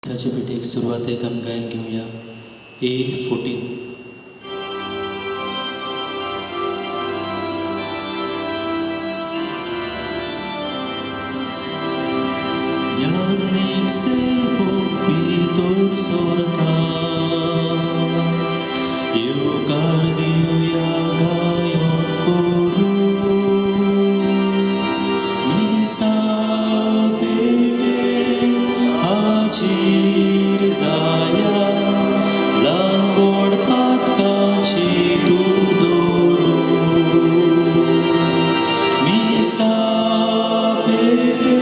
त्याचे पिठेक सुरवातेक आमी गायन घेवया A14. Yannick servo pitor sorta eu cardio ya gayon koru misa bebe ajir zaya lan bod patkachi turdoru misa bebe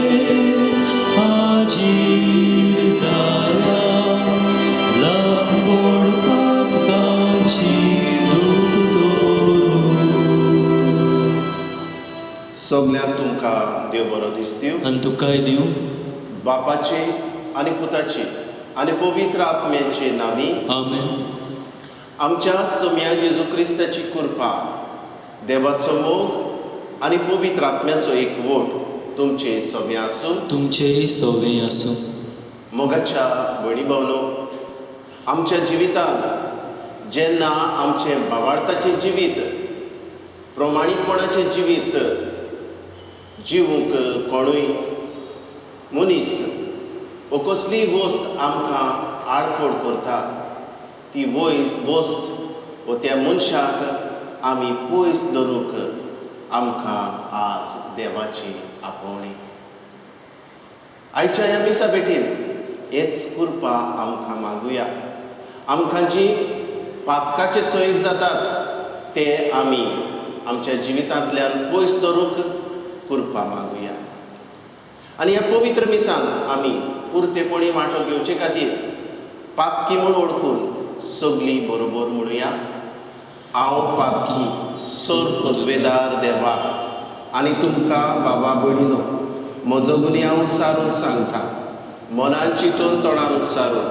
सगळ्यांक तुमकां देव बरो दीस दिवं. आनी तुकाय दिवं. बापाचे आनी पुताचे आनी पवित्र आत्म्याचे नांवी. आमेन. आमच्या सोम्या जेजू क्रिस्ताची कृपा, देवाचो मोग आनी पवित्र आत्म्याचो एकवट तुमचे सगळे आसूं. तुमचेय सगळें आसूं. मोगाच्या भयणी भावनो, आमच्या जिवितांत जेन्ना आमचें भावार्थाचें जिवीत, प्रमाणीकपणाचें जिवीत जिवूंक कोणूय मनीस वो कसली वस्त आमकां आडखोड करता, ती वस्त वो त्या मनशाक आमी पयस दवरूंक आमकां आज देवाची आपोवणी. आयच्या ह्या मिसा भेटीन हेच कृपा आमकां मागुया. आमकां जी पातकाचे सोयीक जातात ते आमी आमच्या जिवितांतल्यान पयस दवरूंक कृपा मागुया. आनी ह्या पवित्र मिसान आमी पुर्तेपणी वांटो घेवचे खातीर पातकी म्हूण ओळखून सगळीं बरोबर म्हणुया. हांव पातकी सोर पदवेदार देवा आनी तुमकां बाबा भयणीनो, म्हजो गुन्यांव हांव उच्चारून सांगता. मनान चिंतून तोंडान उच्चारून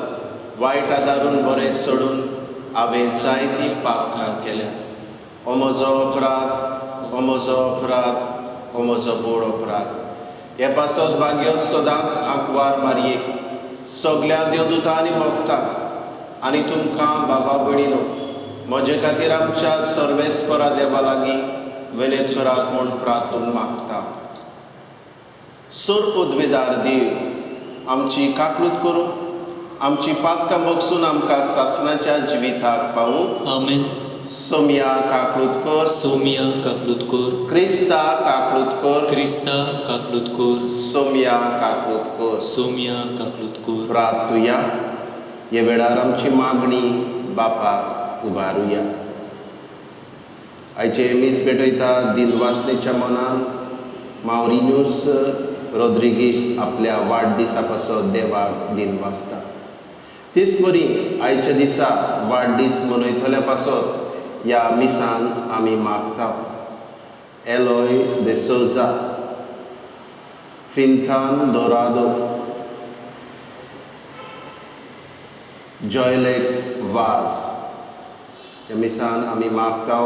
वायट आदारून बरें सोडून हांवें जायतीं पातकां केल्या. हो म्हजो अपराध, हो म्हजो अपराध, हो म्हजो बोड अपराध. हे पासत भाग्योत सदांच आंकवार मारयेक सगळ्या देवदूतां आनी भक्तांक आनी तुमकां बाबा भयणीनो, म्हजे खातीर आमच्या सर्वेस्परा देवा लागीं विनत करात म्हूण प्रार्थून मागता. सोर पदवेदार देव, आमची काकूट करून आमची पातकां बगसून आमकां सासणाच्या जिविताक पावूं. आमेन. सोम्या काकूट कर. सोम्या काकूट कर. क्रिस्ता काकूट कर. क्रिस्ता काकूट कर. सोम्या काकूट कर. सोम्या काकूट कर. प्रार्थुया. हे वेळार आमची मागणी बापाक उबारुया. आयचे मीस भेटयता दिनवासनेच्या मनान माउरिन्यूस रॉड्रिगीस आपल्या वाडदिसा पासत देवाक दिन वाचता. तेच परी आयच्या दिसा वाडदीस मनयतल्या पासत ह्या मिसान आमी मागता. एलोय दे सोजा, फिंथान दोरादो, जॉयलेक्स वाज ह्या मिसान आमी मागता.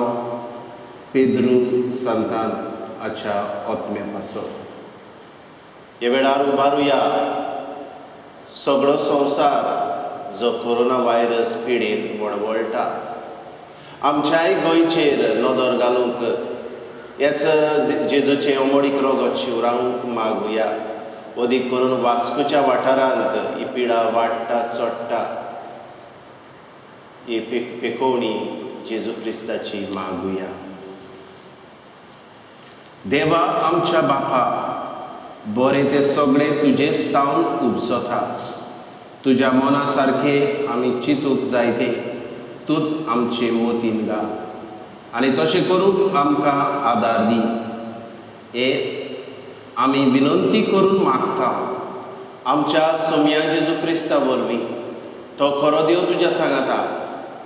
पेद्रू संतान हाच्या आत्म्या पासत हे वेळार उबारुया. सगळो संवसार जो कोरोना व्हायरस पिडेन वळवळटा, आमच्याय गोंयचेर नदर घालूंक हेच जेजूचे अमोडीक रोगत शिवरावूंक मागुया. अदीक करून वास्कोच्या वाठारांत ही पिडा वाडटा चडटा, ही पेकोवणी जेजू क्रिस्ताची मागुया. देवा आमच्या बापा, बरें तें सगळें तुजेच तावन उपसता. तुज्या मना सारखे आमी चिंतूंक जाय तें तूंच आमचे मोतीन घाल आनी तशें करूंक आमकां आदार दी. हे आमी विनंती करून मागता आमच्या सोम्या जेजू क्रिस्ता वरवीं. तो खरो देव तुज्या सांगाता,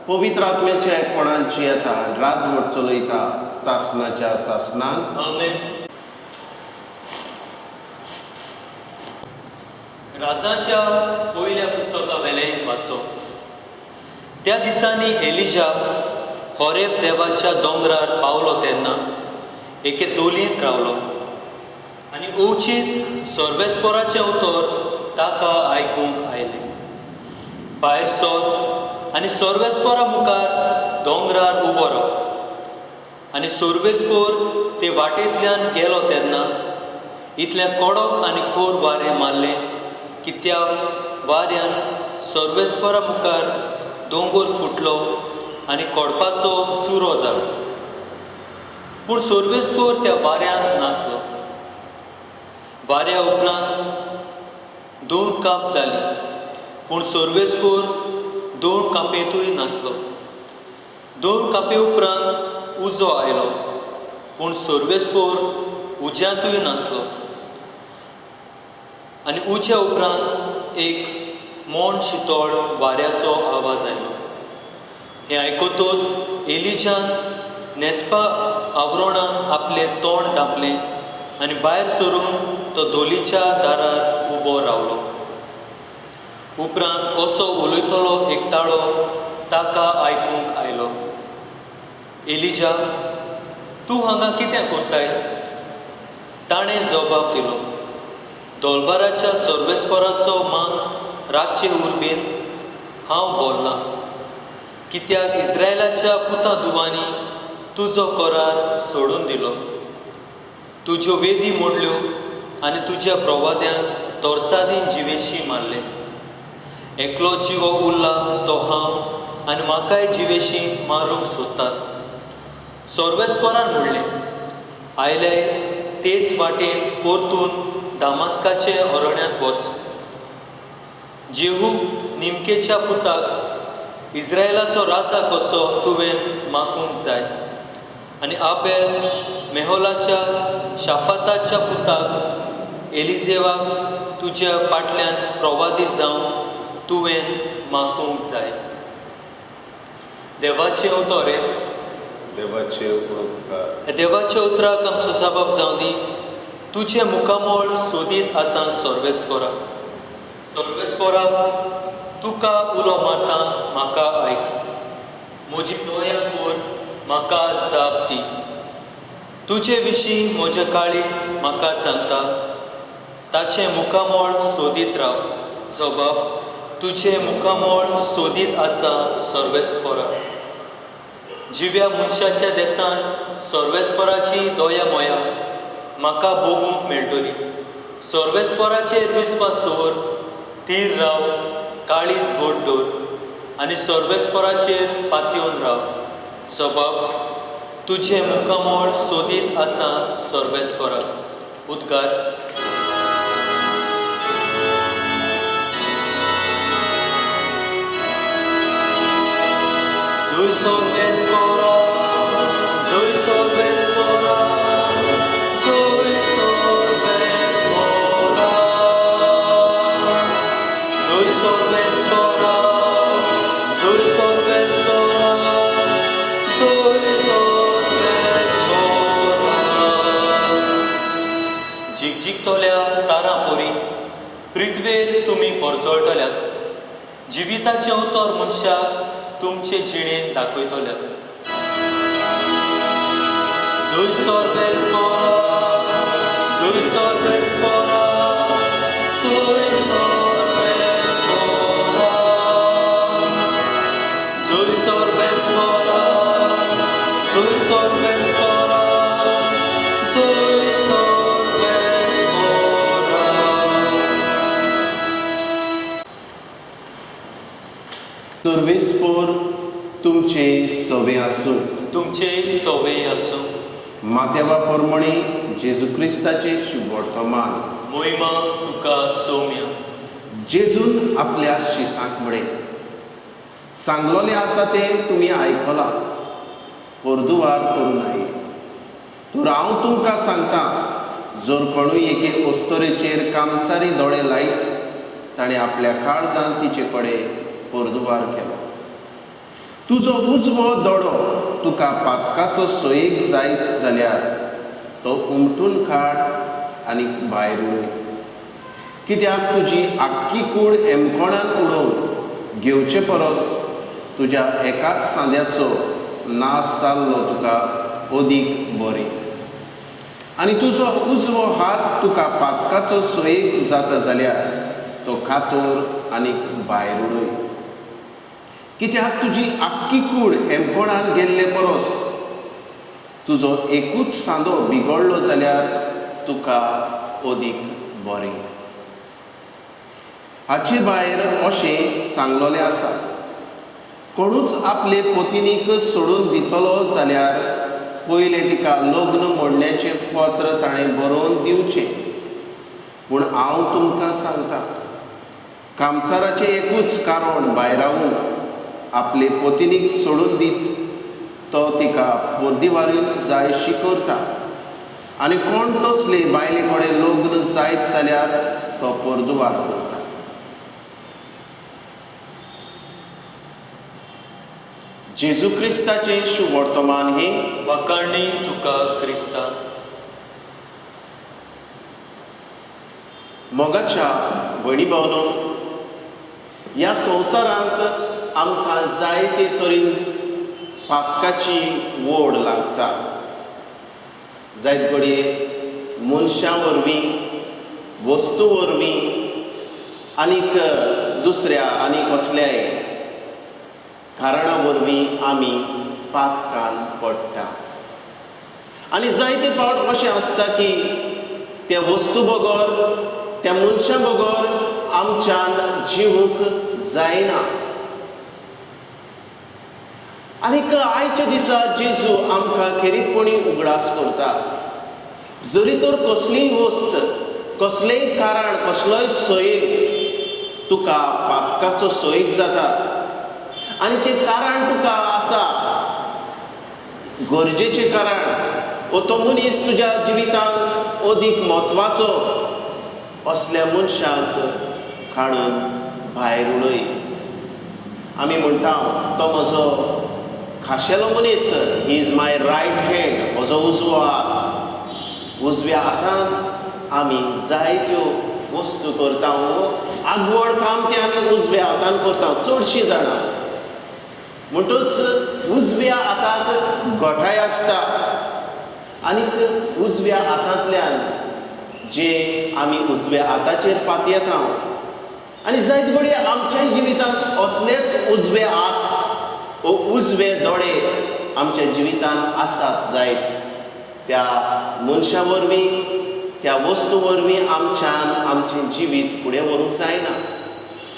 पवित्र आत्म्याच्या एकपणान जियेता, राजवट चलयता सासणाच्या सासणान. आमेन. राजाच्या पयल्या पुस्तका वेलें वाचो. त्या दिसांनी एलिजा होरेब देवाच्या दोंगरार पावलो तेन्ना एके दोलयेंत रावलो आनी ओचीत सर्वेस्पराचें उतर ताका आयकूंक आयलें. भायर सर आनी सोर्वेस्पोरा मुखार दोंगरार उबो राव. आनी सोर्वेस्पोर ते वाटेंतल्यान गेलो तेन्ना इतलें कडक आनी खोर वारें मारलें की त्या वाऱ्यान सोर्वेस्पोरा मुखार दोंगर फुटलो आनी कोडपाचो चुरो जालो. पूण सोर्वेस्पोर त्या वाऱ्यान नासलो. वाऱ्या उपरांत 2 काप जालीं, पूण सोर्वेस्पोर 2 कापेंतूय नासलो. 2 कापे उपरांत उजो आयलो, पूण सोर्वेस्पोर उज्यांतूय नासलो. आनी उज्या उपरांत एक मोण शितोळ वाऱ्याचो आवाज आयलो. हें आयकतूच एलिजान न्हेसपा आवरोणान आपलें तोंड धांपलें आनी भायर सरून तो दोलीच्या दारार उबो रावलो. उपरांत असो उलयतलो एकताळो ताका आयकूंक आयलो. एलिजा, तूं हांगा कितें कोत्ताय? ताणें जबाब दिलो, दोलबाराच्या सोर्वेस्पोराचो मान रातचे उर्बेन हांव बोल्लां, कित्याक इस्रायलाच्या पुता दुवांनी तुजो करार सोडून दिलो. तुज्यो वेदी मोडल्यो आनी तुज्या प्रवाद्यांक तोरसादीन जिवेशी मारले. एकलो जिवो उरला तो हांव आनी म्हाकाय जिवेशी मारूंक सोदतात. सोर्वेस्पोरान म्हणलें, आयले तेच वाटेन परतून दामास्काचे अरण्यांत वच. जेहू निमकेच्या पुताक इस्रायलाचो राजा कसो तुवें मागूंक जाय. आनी आबेल मेहोलाच्या शाफाताच्या पुताक एलिजेवाक तुज्या फाटल्यान प्रवादी जावन तुवें मागूंक जाय. देवाचें उतोरें. देवाचे उपकार. देवाच्या उतराक आमचो जबाब जावं दी. तुजें मुखामोळ सोदीत आसा सोर्वेस्पोरा. सोर्वेस्पोरा, तुका उलो मारता म्हाका आयक. म्हजी दोळ्यां कोर म्हाका जाप दी. तुजे विशीं म्हजें काळीज म्हाका सांगता. ताचें मुखामोळ सोदीत राव. जबाब, तुजें मुखामोळ सोदीत आसा सोर्वेस्पोरा. जिव्या मनशाच्या देसान सोर्वेस्पोराची दोया मोया म्हाका भोगूंक मेळटली. सोर्वेस्पोराचेर विस्वास दवर, थीर राव, काळीज घोट दवर आनी सोर्वेस्पोराचेर पातयेवन राव. जबाब, तुजें मुखामोळ सोदीत आसा सोर्वेस्पोरा. उद्गार. Zui sorbespora, zui sorbespora, zui sorbespora, zui sorbespora, zui sorbespora, zui sorbespora. जिगजिगतोल्या तारांपोरी पृथ्वेर तुमी परजळटल्यात. जिविताचें उतर मनशाक तुमचे जिणेन दाखयतल्यात. Zui sorbespora, zui sorbespora, zui sorbespora, zui sorbespora, zui sorbespora, zui sorbespora. सोर्वेस्पोर तुमचे सवे आसूं. तुमचे सवे आसूं. माथेवा पोरमणी जेजू क्रिस्ताचे शुभ वर्तमान. मोहिमा तुका सौम्या. जेजून आपल्या शिसांक म्हळे, सांगलोलें आसा तें तुमी आयकलां, परदुवार करूं नये. तर हांव तुमकां सांगतां, जर कोणूय एके अस्तोरेचेर कामचारी दोळे लायत, ताणें आपल्या काळजांत तिचे कडेन परदुवार केलो. तुजो उजवो दोळो तुका पातकाचो सोयेक जायत जाल्यार तो उमटून काड आनी भायर उडय. कित्याक तुजी आख्खी कूड एमकोणान उडोवन घेवचे परस तुज्या एकाच सांद्याचो नाश जाल्लो तुका अदीक बरें. आनी तुजो उजवो हात तुका पातकाचो सोयेक जाता जाल्यार तो कातोर आनीक भायर उडय. कित्याक तुजी आख्खी कूड हेमकोणान गेल्ले परस तुजो एकूच सांदो बिगडलो जाल्यार तुका ओदीक बरें. हाचे भायर अशें सांगलोलें आसा, कोणूच आपले पत्नीक सोडून दितलो जाल्यार पयलें तिका लग्न मोडण्याचें पत्र ताणें बरोवन दिवचें. पूण हांव तुमकां सांगतां, कामचाराचें एकूच कारण भायरावून आपले पत्नीक सोडून दीत तो तिका परदिवारीन जायशी करता. आनी कोण तसले बायले कडेन लग्न जायत जाल्यार तो परदुवार करता. जेजू क्रिस्ताचें शुभ वर्तमान हे वाकाणणी तुका क्रिस्ता. मोगाच्या भयणी भावनो, ह्या संवसारांत आमकां जायते तरेन पातकाची वोड लागता. जायत घडये मनशां वरवीं, वस्तू वरवीं, आनीक दुसऱ्या आनी कसल्याय कारणां वरवीं आमी पातकान पडटा. आनी जायते फावट अशें आसता की त्या वस्तू बगर, त्या मनशा बगर आमच्यान जिवूंक जायना. आनीक आयच्या दिसा जेजू आमकां खेरीतपणी उगडास करता. जरी तर कसलीय वस्त, कसलेंय कारण, कसलोय सोयेक तुका पातकाचो सोयेक जाता आनी तें कारण तुका आसा, गरजेचें कारण, वो तो मनीस तुज्या जिवितांत अदीक म्हत्वाचो, असल्या मनशाक काडून भायर उडय. आमी म्हणटा तो म्हजो खाशेलो मनीस, he is my right hand, म्हजो उजवो हात. उजव्या हातान आमी जायत्यो वस्तू करता. आगवड काम तें आमी उजव्या हातान करता चडशीं जाणां. म्हणटूच उजव्या हाताक घोटाय आसता. आनीक उजव्या हातांतल्यान जे आमी उजव्या हाताचेर पातयेता. आनी जायत घडये आमच्याय जिवितांत असलेच उजवे हात वो उजवे दोळे आमच्या जिवितांत आसात जायत. त्या मनशा वरवीं, त्या वस्तू वरवीं आमच्यान आमचें जिवीत फुडें व्हरूंक जायना.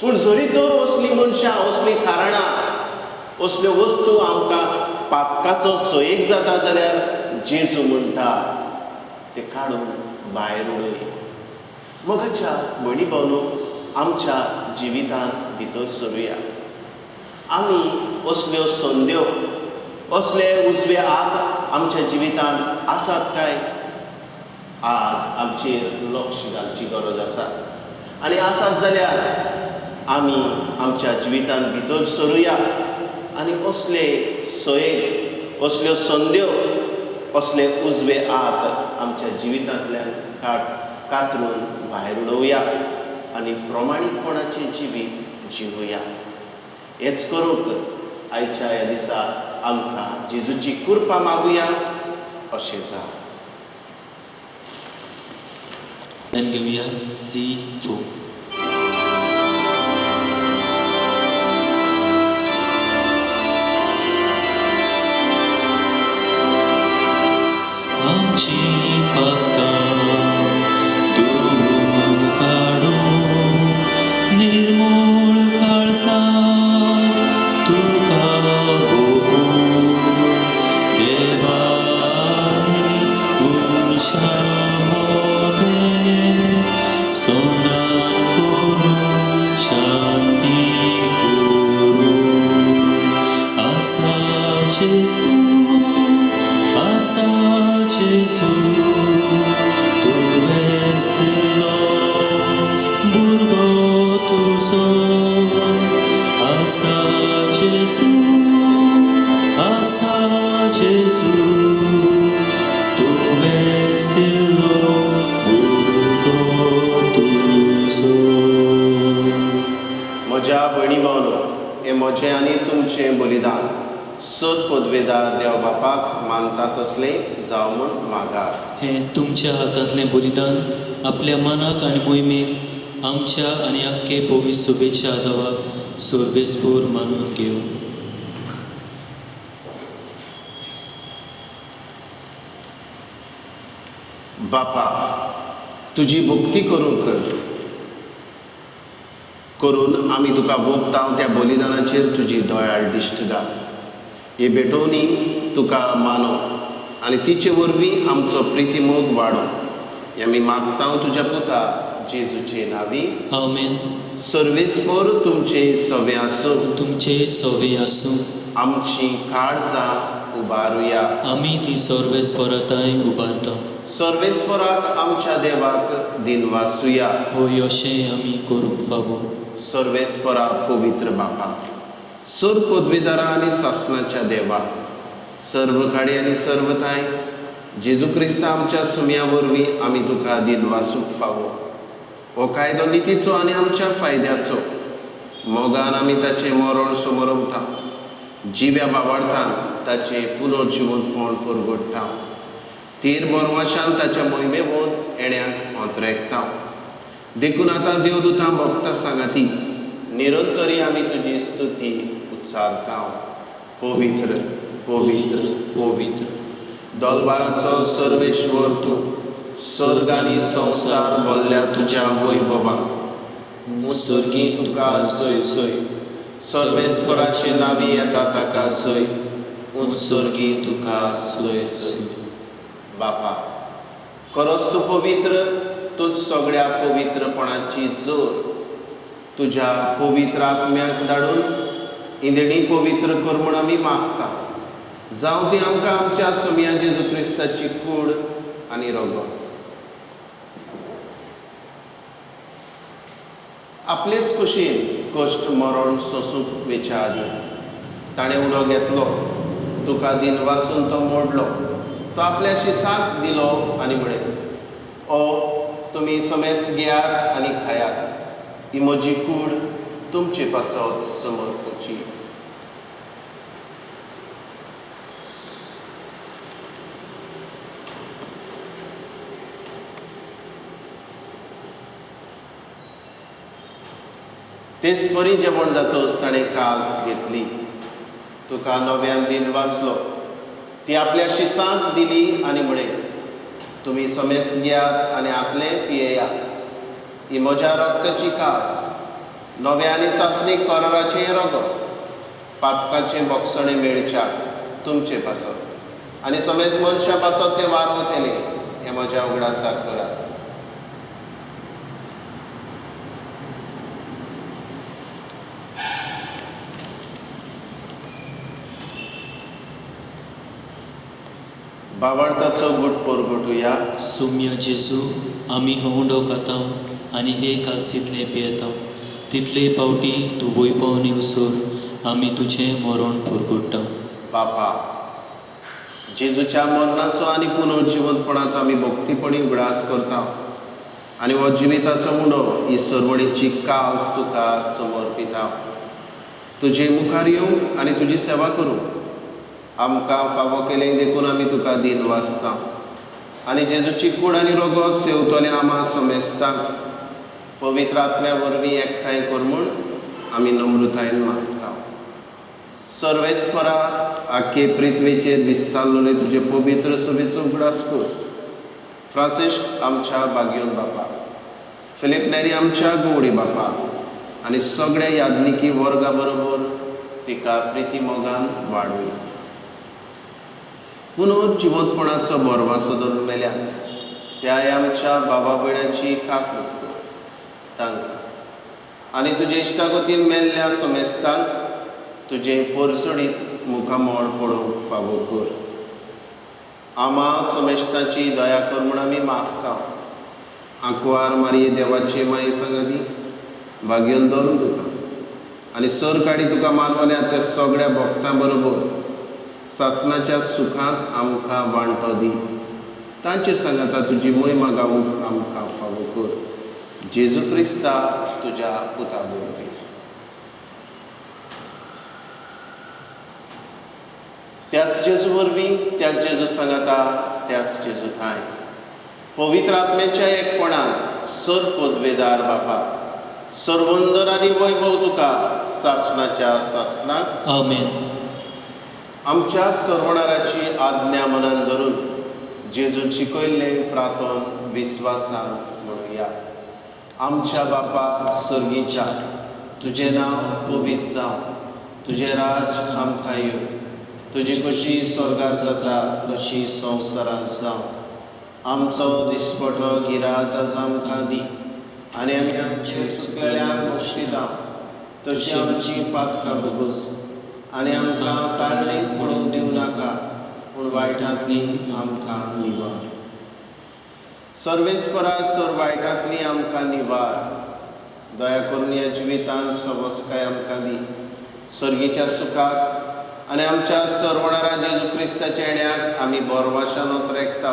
पूण जरी तर असलीं मनशां, असलीं कारणां, असल्यो वस्तू आमकां पातकाचो सोयेक जाता जाल्यार जेजू म्हणटा ते काडून भायर उडय. मोगाच्या भयणी भावनो, आमच्या जिवितांत भितर सरुया. आमी असल्यो संद्यो, असले उजवे हात आमच्या जिवितांत आसात काय? आज आमचेर लक्ष घालची गरज आसा. आनी आसात जाल्यार आमी आमच्या जिवितांत भितर सरुया आनी असले सोयेक, असल्यो संद्यो, असले उजवे हात आमच्या जिवितांतल्यान कातरून भायर उडोवया आनी प्रमाणीकपणाचें जिवीत जिवुया. हेच करूंक आयच्या ह्या दिसा आमकां जेजूची कृपा मागुया अशें जा. घेऊया C4. आमची पातकां तूं काडून निर्मळ काळसार तुका भोगून देवानी मनशा मोगे सोनान करून शांती करून आसा जेजू, आसा जेजू, तुवेंच दिलो भुरगो तुजो. आसा जेजू, आसा जेजू, तुवेंच दिलो भुरगो तुजो. म्हज्या भयणी भावनो, हें म्हजें आनी तुमचें बलिदान सत पदवेदार देव बापाक मानता तसलें जावं म्हूण मागात. हें तुमच्या हातांतलें बलिदान आपल्या मनाक आनी मोहिमेक आमच्या आनी आख्खे पवित्र सभेच्या आदाराक सोर्बेस्पोर मानून घेऊ. बापा, तुजी भक्ती करून आमी तुका भोगता त्या बलिदानाचेर तुजी दोळ्यार दिश्ट घाल. हे भेटोवनी तुका मानो आनी तिचे वरवीं आमचो प्रिती मोग वाडो. हें आमी मागता तुज्या पुता जेजूचे नांवी. आमेन. सर्वेस्पोर तुमचे सवे आसूं. तुमचे सवे आसूं. आमची काळजां उबारुया. आमी ती सर्वेस्परताय उबारता. सर्वेस्पराक आमच्या देवाक दिनवासुया. हो अशें आमी करूंक फावो. सर्वेस्परा पवित्र बापा, सर पदवीदारा आनी सासणाच्या देवा, सर्वकाळी आनी सर्वताय जेजू क्रिस्ता आमच्या सुम्या वरवीं आमी तुका दिनवासूक फावो. हो कायदो नितीचो आनी आमच्या फायद्याचो. मोगान आमी ताचें मरण समोरवता. जिव्या बाबार्थान ताचें पुनर्जिवंतपण परगडटा. तीर बोरवाशान ताच्या मोहिमेवंत येण्याक अंतरेकता. देखून आतां देवदूतां भक्तां सांगाती निरंतरी आमी तुजी स्तुती उच्चारता. पवित्र पवित्र पवित्र दलबाराचो सर्वेश्वर तूं, सर्ग आनी संवसार भरल्या तुज्या वैभवान. मुसर्गी तुका सय सय, सर्वेस्पराचे नांवी येता ताका सय. उत्सर्गी तुका सय सय. बापा, खरोच तूं पवित्र. तूच सगळ्या पवित्रपणाची जोर. तुज्या पवित्र आत्म्याक धाडून इंदणी पवित्र कर म्हूण आमी मागता. जावं ती आमकां आमच्या सुम्या जेजू क्रिस्ताची कूड आनी रगत. आपलेच कुशीन कश्ट मरण सोंसूंक वेच्या आदी ताणें उडो घेतलो. तुका दिन वासून तो मोडलो. तो आपल्या शिसाक दिलो आनी म्हळें, ओ तुमी समेस्त घेयात आनी खायात. ही म्हजी कूड तुमचे पासत समर्पची. तेच बरी जेवण जातच ताणें काल्स घेतली. तुका नव्यान दिन वाचलो. ती आपल्या शिसांक दिली आनी म्हळें, तुमी समेस्त घेयात आनी आतले पियेयात. ही म्हज्या रक्ताची कास, नव्या आनी सासणीक कराराचें रगत. पातकाचें बोगसणें मेळच्याक तुमचे पासत आनी समेस्त मनशां पासत तें वागोतेलें. हें म्हज्या उगडासाक करात. बाबार्थाचो गूट परगटुया. सुम्य जेजू, आमी हो उंडो खाता आनी हे कालसीतले पियेता. तितले पावटी तूं वैभवन येवसर आमी तुजें मरण परगडटा. बापा, जेजूच्या मरणाचो आनी पुनर्जिवंतपणाचो आमी भक्तीपणी उगडास करता. आनी हो जिविताचो उंडो ही सर्वणेची कास तुका समर्पिता. तुजे मुखार येवंक आनी तुजी सेवा करूंक आमकां फावो केलें देखून आमी तुका दिन वाचता. आनी जेजूची कूड आनी रगत सेवतोल्या आमा समेस्तांक पवित्र आत्म्या वरवीं एकठांय कर म्हूण आमी नम्रतायेन मागता. सर्वेस्परा आख्खे पृथ्वीचेर दिसतालोले तुजे पवित्र सभेचो उगडास कर. फ्रांसिस्क आमच्या भाग्योन बापा, फिलीप नेरी आमच्या गवडी बापा आनी सगळ्या यादनिकी वर्गा बरोबर तिका प्रिती मोगान वाडूय. पुनर्जिवंतपणाचो बोरवासो धरून मेल्यान त्या आमच्या बाबा भयणांची काकूट कर तांकां आनी तुजे इश्टागतीन मेल्ल्या समेस्तांक तुजे परसडीत मुखामोळ पडोवंक फावो कर. आमा समेस्तांची दया कर म्हूण आमी मागता. आंकवार मारये देवाचे माये सांगाती भाग्योन धरून तुका आनी सर काडी तुका मानवल्या त्या सगळ्या भक्तां बरोबर सासणाच्या सुखांत आमकां वांटो दी. तांचे सांगाता तुजी महिमा गावूंक आमकां फावो कर. जेजू क्रिस्ता तुज्या पुता वरवीं. त्याच जेजू वरवीं, त्याच जेजू सांगाता, त्याच जेजू थाय पवित्र आत्म्याच्या एकपणांत सर पदवेदार बापा, सर्वंदर आनी वैभव तुका सासणाच्या सासणाक आमेन. आमच्या सर्वणाराची आज्ञा मनान धरून जेजून शिकयल्ले प्रार्थन विस्वासान म्हणुया. आमच्या बापा सर्गीच्या, तुझे नांव पवित्र जावं, तुझे राज आमकां येवं, तुजी कशी स्वर्गार जाता तशी संवसारांत जावं. आमचो दिसपटो गिराज आज आमकां दी, आनी आमी आमचे चुकलेल्यांक बक्षी दाव, तशी आमची पातकां बगूस, आनी आमकां ताळणीत पडूंक दिवं नाका, पूण वायटांतली आमकां निवार. सर्वेस्परा सर वायटांतली आमकां निवार. दया करून ह्या जिवितांत सबस्काय आमकां दी, सर्गीच्या सुखाक आनी आमच्या सर्वणारा जेजू क्रिस्ताच्या येण्याक आमी बोरवाशान रेखता.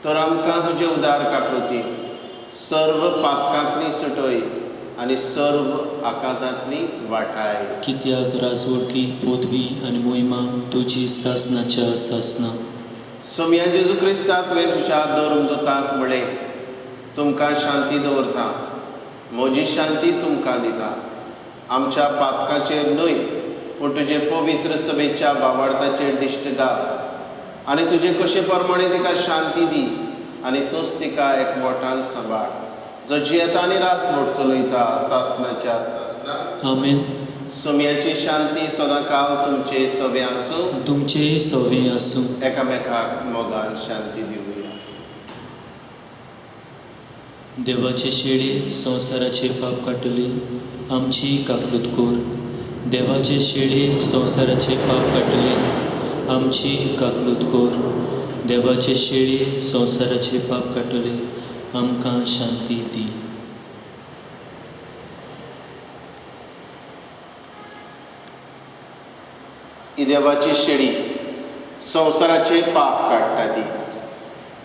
तर आमकां तुजे उदार काकुती सर्व पातकांतली सुटय आनी सर्व आकांतांतली वाटाय. कित्याक राजवटी, पदवी आनी मोहिमा तुजी सासणाच्या सासना. सोम्या जेजू क्रिस्ता तुवें तुज्या धर्मदूतांक म्हणलें, तुमकां शांती दवरता, म्हजी शांती तुमकां दिता. आमच्या पातकाचेर न्हय, पूण तुजे पवित्र सभेच्या वावरताचेर दिश्ट घाल, आनी तुजे कशे प्रमाणे तिका शांती दी, आनी तूंच तिका एकवटान सांबाळ, जो जियेता आनी रासमोट चलयता सासणाच्या सासणाक. आमेन. सोम्याची शांती सदांकाल तुमचे सवे आसूं. तुमचे सवे आसूं. एकामेकाक मोगान शांती दिवया. देवाचे शेळे संवसाराचे पाप काडटले, आमची काकलूत कोर. देवाचे शेळे संवसाराचे पाप काडटले, आमची काकलूत कोर. देवाचे शेळे संवसाराचे पाप काडटले, आमकां शांती दी. ही देवाची शेळी संवसाराचे पाप काडटा ती.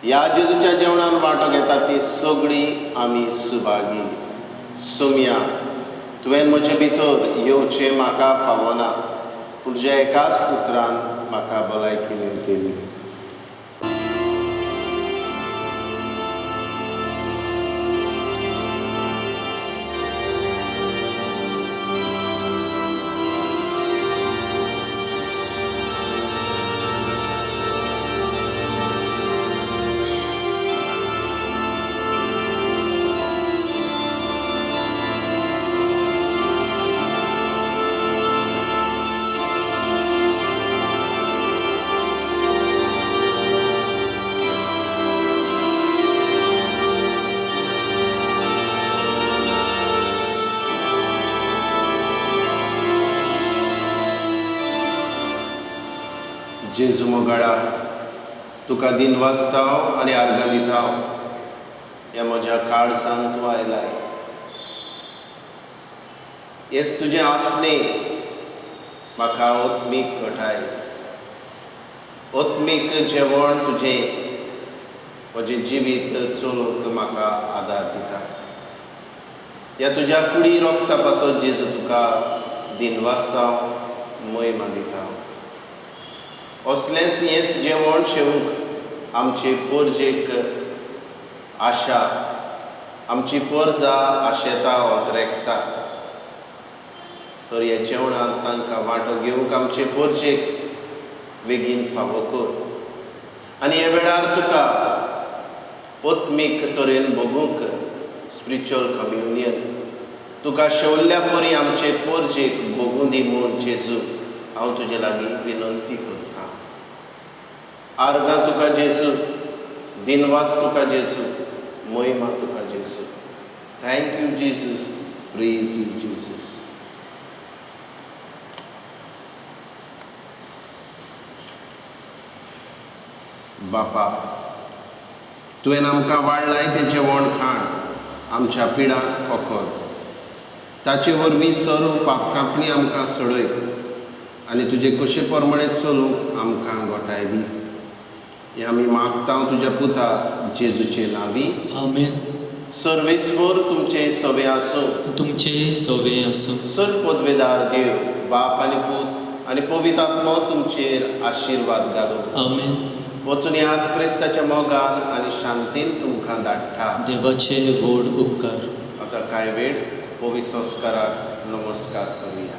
ह्या जेजूच्या जेवणान वांटो घेता ती सगळी आमी सुभागी. सोम्या, तुवें म्हजे भितर येवचें म्हाका फावना, पूण तुज्या एकाच उतरान म्हाका भलायकी मेळटली. जेजू मोगाळा, तुका दिन वाचताव आनी आर्गां दिताव. ह्या म्हज्या काळजान तूं आयलाय. हेच तुजें आसले म्हाका ओत्मीक घटाय. ओत्मीक जेवण तुजें म्हजें जिवीत चलोवंक म्हाका आदार दिता. ह्या तुज्या कुडी रोगता पासत जेजू तुका दिन वाचताव, मोहिमा दिता. असलेंच हेंच जेवण शेवूंक आमचे पोरजेक आशा, आमची पोरजां आशेता रेखता. तर ह्या जेवणांत तांकां वांटो घेवंक आमचे पोरजेक बेगीन फावो कर. आनी ह्या वेळार तुका ओत्मीक तरेन भोगूंक स्पिरिच्युअल कम्युनियन तुका शेवल्ल्या परी आमचे पोरजेक भोगूं दी म्हूण जेजू हांव तुजे लागीं विनंती करतां. आर्गां तुका जेजू, दिनवास तुका जेजू, मोहिमा तुका जेजू. Thank you Jesus, praise you Jesus. बापा, तुवें आमकां वाडलाय तें जेवण खाण आमच्या पिडांक ओकर. ताचे वरवीं सर्व पापकांतलीं आमकां सोडय, आनी तुजे कशे प्रमाणे चलूंक आमकां घोटाय दी. हें आमी मागता तुज्या पुता जेजूचे नांवी. आमेन. सर्वेस्वर तुमचे सवे आसूं. तुमचे सवे आसूं. सर पदवेदार देव, बाप आनी पूत आनी पवित्र आत्मो तुमचेर आशिर्वाद घालूं. आमेन. वचून याद क्रिस्ताच्या मोगान आनी शांतीन तुमकां धाडटा. देवाचे व्हड उपकार. आतां कांय वेळ पवित्र संस्काराक नमस्कार करूया.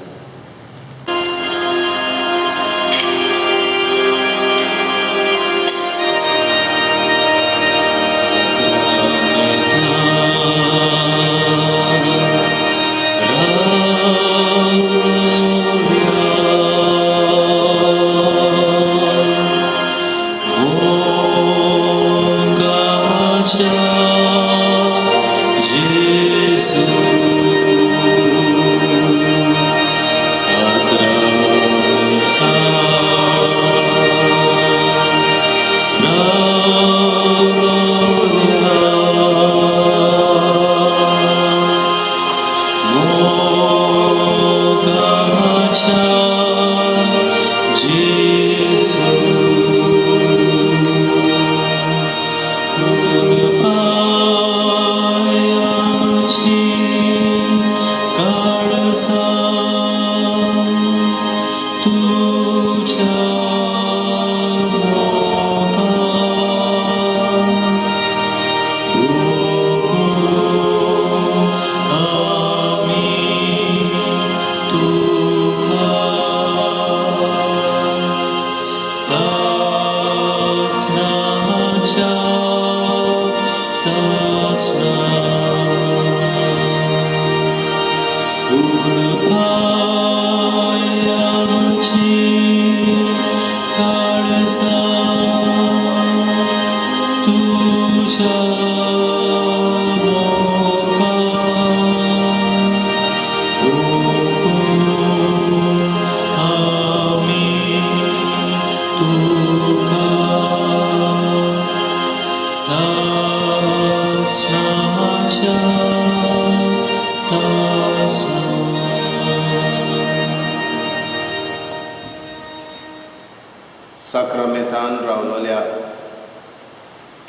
साक्रामेंतान रावलोल्या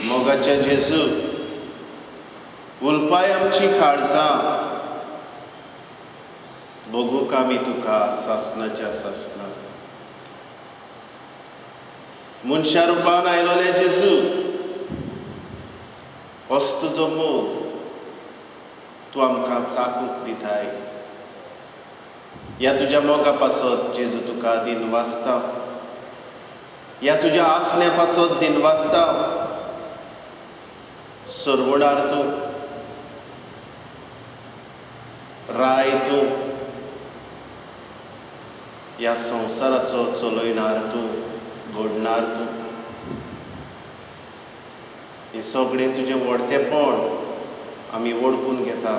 मोगाच्या जेजू, उलपाय आमची काळजां, बगूंक आमी तुका सासणाच्या सासणां. मनशा रुपान आयलोले जेजू, होच तुजो मोग तूं आमकां चाकूंक दिताय. ह्या तुज्या मोगा पासत जेजू तुका दिन वाचता. ह्या तुज्या आसण्या पासत दिन वाचता. सरवणार तूं, राय तूं, ह्या संवसाराचो चलयणार तूं, घडणार तूं. हें सगळें तुजें व्हडतेपण आमी वळखून घेता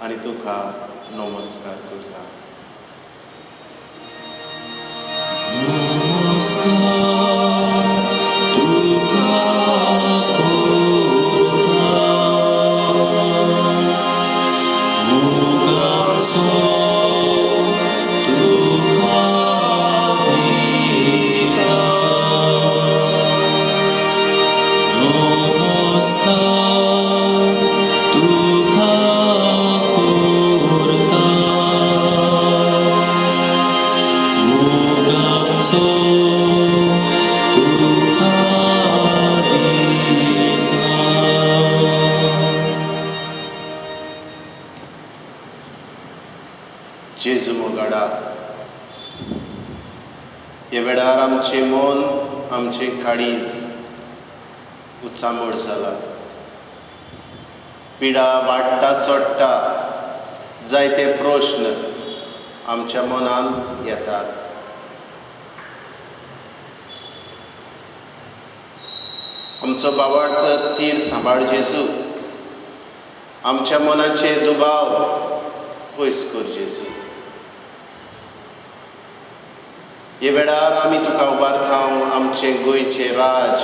आनी तुका नमस्कार करता. जेजू मोगाडा, ह्या वेळार आमचें मन, आमचें काळीज उचांबळ जाला. पिडा वाडटा चडटा, जायते प्रश्न आमच्या मनांत येतात. आमचो बाबार्थ तीर सांबाळ जेजू. आमच्या मनाचे दुबाव पयस कर जेजू. हे वेळार आमी तुका उबारता आमचे गोंयचे राज,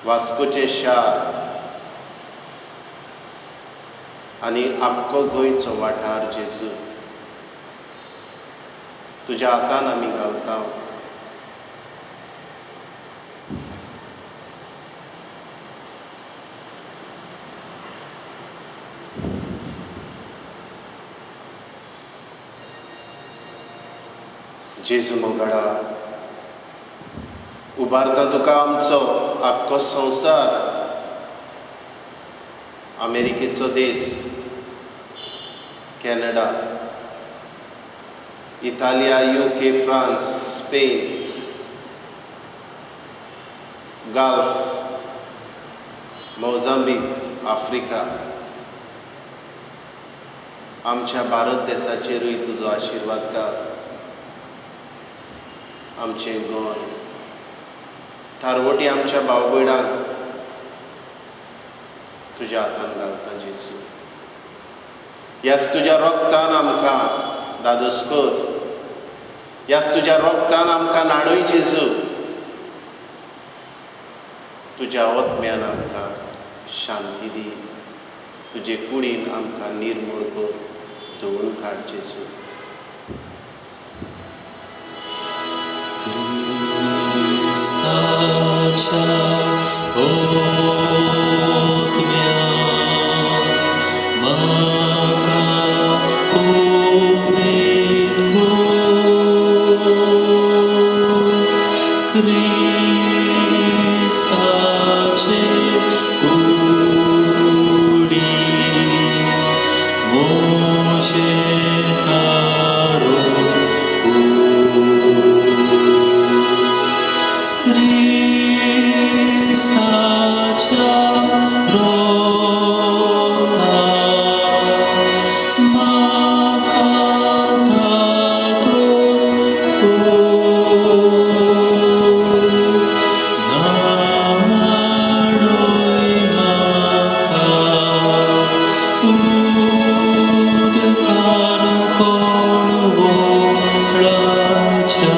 वास्कोचे शार आनी आख्खो गोंयचो वाठार जेजू तुज्या हातान आमी घालता. जेजू मोगाडा, उबारता तुका आमचो आख्खो संवसार, अमेरिकेचो देश, कॅनडा, इटालिया, UK, France, Spain, Gulf, Mozambique, Africa, आमच्या भारत देशाचेरूय तुजो आशिर्वाद घाल. आमचें गोंय, थारवटी आमच्या भाव भयणांक तुज्या हातान घालता जेजू. ह्याच तुज्या रोगतान आमकां धादोस कर. ह्याच तुज्या रोगतान आमकां नाडूय जेजू. तुज्या ओतम्यान आमकां शांती दी. तुजे कुडीन आमकां निर्मूळ कर, धुवून काड जेजू. क्रिस्ताच्या ओतम्या म्हाका उमेद कर. क्रिस्ताचे कुडी मोचे तारो क्रिस्ताच्या रोगतान म्हाका धादोस कर. नाडूय म्हाका उदकान कोण वळाच्या.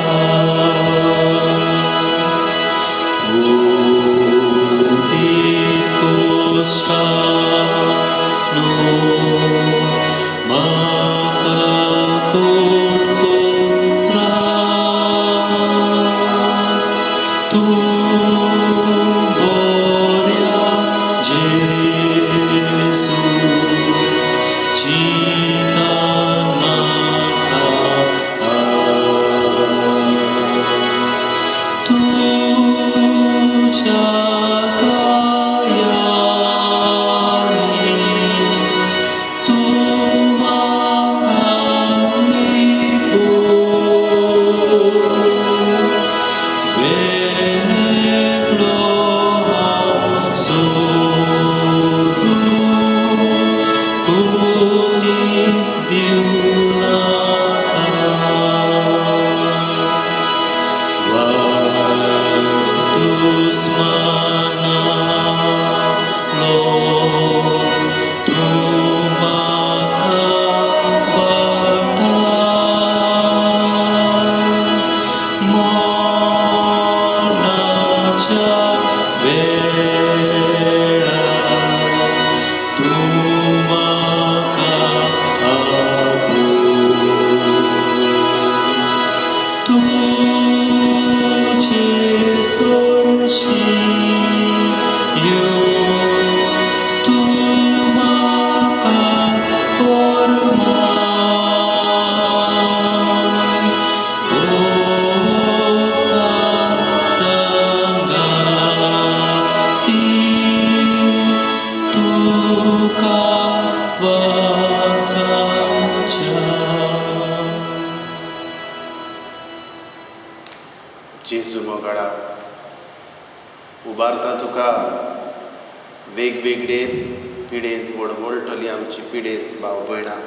जेजू मोगाळा उबारता तुका वेगवेगळे पिडेंत वळवळटली आमची पिडेस्त भाव भयणां.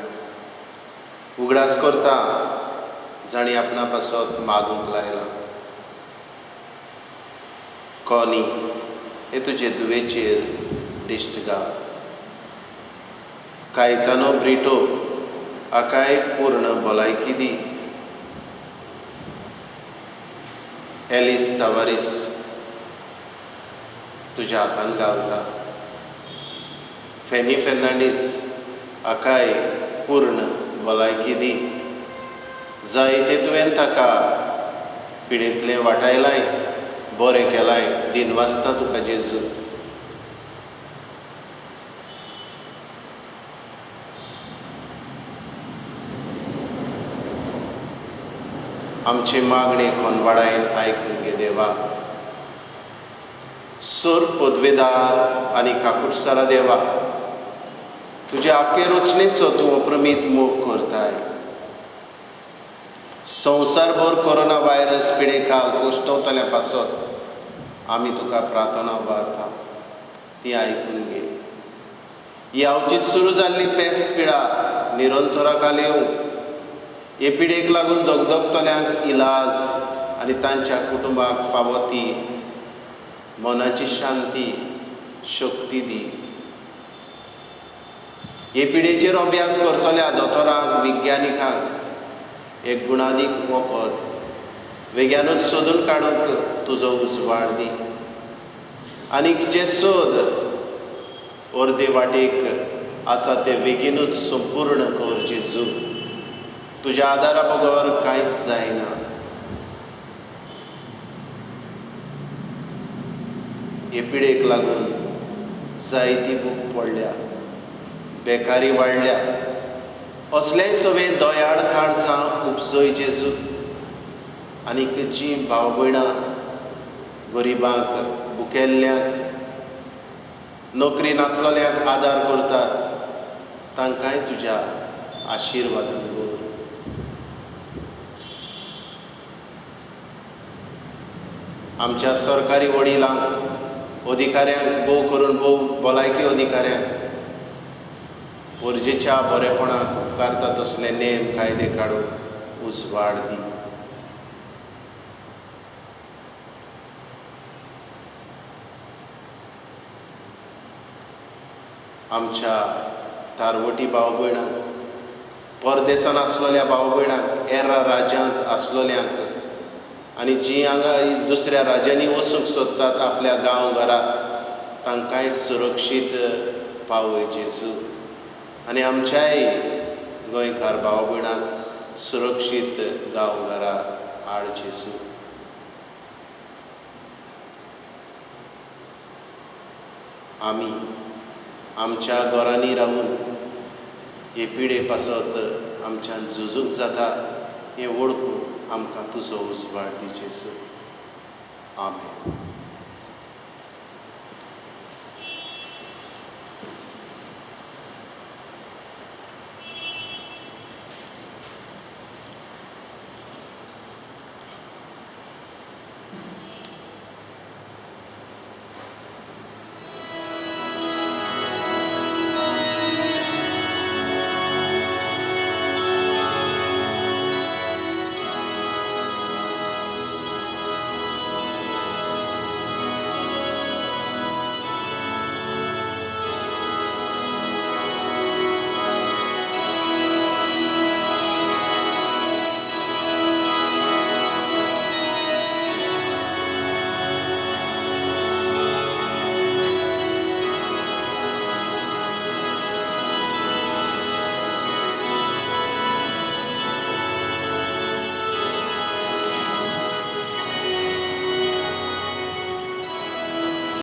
उगडास करता जाणी आपणा पासत मागूंक लायला. कोनी हे तुजे दुवेचेर दिश्ट घाल. कायतानो ब्रिटो आकाय पूर्ण भलायकी दी. एलिस तावारीस तुज्या हातान घालता. फेनी फेर्नांडीस आकाय पूर्ण भलायकी दी. जायते तुवें ताका पिडेंतलें वाटायलाय, बरें केलाय. दिनवासता तुका जेजू. आमची मागणी खोनवाडायन आयकून घे देवा. सोर पदवेदार आनी काकुटसारा देवा, तुज्या आख्खे रचनेचो तूं अप्रमीत मोग करताय. संवसारभर कोरोना व्हायरस पिडेकाल कुश्टवतल्या पासत आमी तुका प्रार्थना उबारता. ती आयकून घे. ही अवचीत सुरू जाल्ली पेस्त पिडा निरंतराकाल येवंक, हे पिडेक लागून दगदगतल्यांक इलाज आनी तांच्या कुटुंबाक फावो ती मनाची शांती, शक्ती दी. हे पिडेचेर अभ्यास करतल्या दोतोरांक, विज्ञानिकांक एक गुणादीक वखद वेग्यानूच सोदून काडूंक तुजो उजवाड दी. आनीक जे सोद अर्दे वाटेक आसा ते बेगीनूच संपूर्ण कर जेजू. तुज्या आदारा बगर कांयच जायना. हे पिडेक लागून जायती बूक पडल्या, बेकारी वाडल्या. असलेय सवे दोयाड काळजां उपसय जेजू. आनीक जीं भाव भयणां गरिबांक, भुकेल्ल्यांक, नोकरी नासलोल्यांक आदार करतात, तांकांय तुज्या आशिर्वादान दवर. आमच्या सरकारी वडिलांक, अधिकाऱ्यांक, भोव करून भोव भलायकी अधिकाऱ्यांक गरजेच्या बरेपणाक उपकारता तसले नेम कायदे काडून उजवाड दी. आमच्या तारवटी भाव भयणांक, परदेसान आसलोल्या भाव भयणांक, हेर राज्यांत आसलोल्यांक आनी जीं हांगा दुसऱ्या राज्यांनी वचूंक सोदतात आपल्या गांव घरांत, तांकांय सुरक्षीत पावय जेजू. आनी आमच्याय गोंयकार भाव भयणांक सुरक्षीत गांव घरा हाड जेजू. आमी आमच्या घरांनी रावून हे पिडे पासत आमच्यान झुजूंक जाता हें वळखून आमकां तुजो उजवाड दी जेजू. आमेन.